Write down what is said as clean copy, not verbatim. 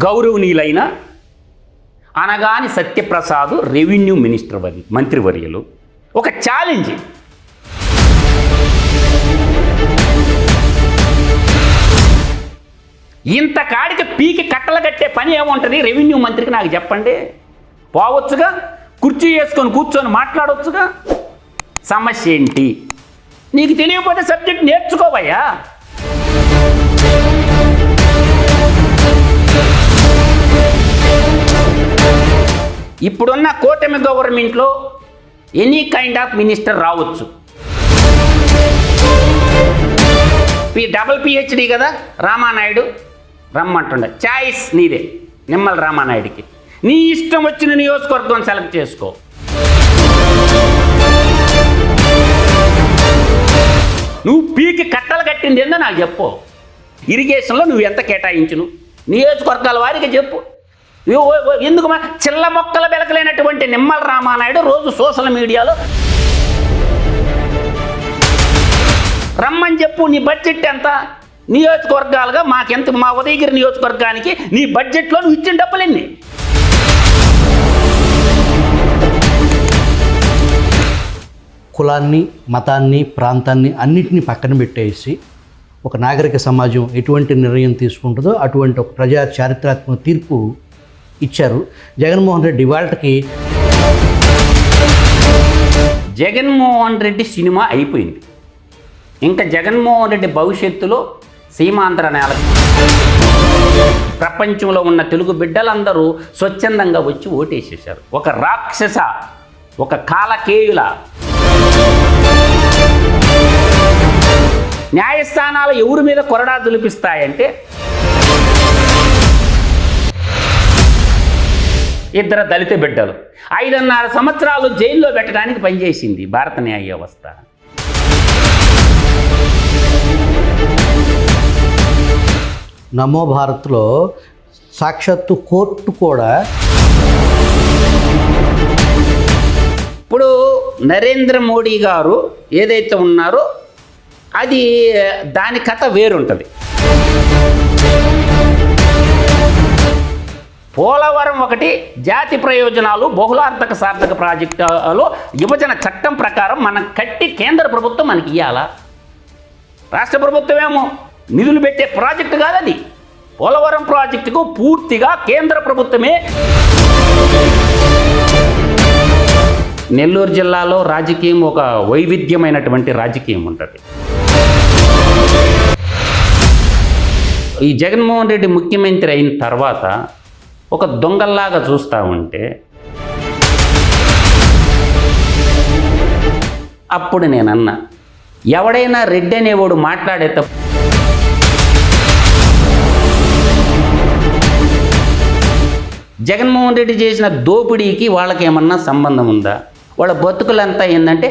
గౌరవనీయులైన Anagani Satyaprasad revenue minister మంత్రివర్యులు ఒక ఛాలెంజ్. ఇంత కాడికి పీకి కట్టలు కట్టే పని ఏముంటుంది రెవెన్యూ మంత్రికి నాకు చెప్పండి. పోవచ్చుగా, కుర్చీ వేసుకొని కూర్చొని మాట్లాడవచ్చుగా. సమస్య ఏంటి? నీకు తెలియకపోతే సబ్జెక్ట్ నేర్చుకోవయ్యా. ఇప్పుడున్న కూటమి గవర్నమెంట్లో ఎనీ కైండ్ ఆఫ్ మినిస్టర్ రావచ్చు. డబుల్ పిహెచ్డి కదా రామానాయుడు, రమ్మంటుండే. ఛాయిస్ నీదే, నిమ్మల రామానాయుడికి. నీ ఇష్టం వచ్చిన నియోజకవర్గం సెలెక్ట్ చేసుకో. నువ్వు పీకి కట్టలు కట్టింది ఏందో నాకు చెప్పు. ఇరిగేషన్లో నువ్వు ఎంత కేటాయించును నియోజకవర్గాల వారికి చెప్పు. ఎందుకు చిల్ల మొక్కల వెలకలేనటువంటి నిమ్మల రామానాయుడు రోజు సోషల్ మీడియాలో రమ్మని చెప్పు. నీ బడ్జెట్ ఎంత నియోజకవర్గాలుగా మాకెంత, మా ఉదయగిరి నియోజకవర్గానికి నీ బడ్జెట్లో నువ్వు ఇచ్చిన డబ్బులెన్ని? కులాన్ని, మతాన్ని, ప్రాంతాన్ని అన్నిటినీ పక్కన పెట్టేసి ఒక నాగరిక సమాజం ఎటువంటి నిర్ణయం తీసుకుంటుందో అటువంటి ఒక ప్రజా చారిత్రాత్మక తీర్పు ఇచ్చారు జగన్మోహన్ రెడ్డి. వాళ్ళకి జగన్మోహన్ రెడ్డి సినిమా అయిపోయింది. ఇంకా జగన్మోహన్ రెడ్డి భవిష్యత్తులో సీమాంధ్ర నేల ప్రపంచంలో ఉన్న తెలుగు బిడ్డలందరూ స్వచ్ఛందంగా వచ్చి ఓటేసేశారు. ఒక రాక్షస, ఒక కాలకేయుల న్యాయస్థానాలు ఎవరి మీద కొరడా దులిపిస్తాయంటే ఇద్దరు దళిత బిడ్డలు 5.5 సంవత్సరాలు జైల్లో పెట్టడానికి పనిచేసింది భారత న్యాయ వ్యవస్థ. నమో భారత్లో సాక్షాత్తు కోర్టు కూడా ఇప్పుడు నరేంద్ర మోడీ గారు ఏదైతే ఉన్నారో అది దాని కథ వేరుంటుంది. పోలవరం ఒకటి జాతి ప్రయోజనాలు బహుళార్థక సార్థక ప్రాజెక్టులో విభజన చట్టం ప్రకారం మనం కట్టి కేంద్ర ప్రభుత్వం మనకి ఇవ్వాలా? రాష్ట్ర ప్రభుత్వం ఏమో నిధులు పెట్టే ప్రాజెక్టు కాదు అది. పోలవరం ప్రాజెక్టుకు పూర్తిగా కేంద్ర ప్రభుత్వమే. నెల్లూరు జిల్లాలో రాజకీయం ఒక వైవిధ్యమైనటువంటి రాజకీయం ఉంటుంది. ఈ జగన్మోహన్ రెడ్డి ముఖ్యమంత్రి అయిన తర్వాత ఒక దొంగల్లాగా చూస్తూ ఉంటే అప్పుడు నేనన్నా, ఎవడైనా రెడ్డి అనేవాడు మాట్లాడే జగన్మోహన్ రెడ్డి చేసిన దోపిడీకి వాళ్ళకి ఏమన్నా సంబంధం ఉందా? వాళ్ళ బతుకులంతా ఏంటంటే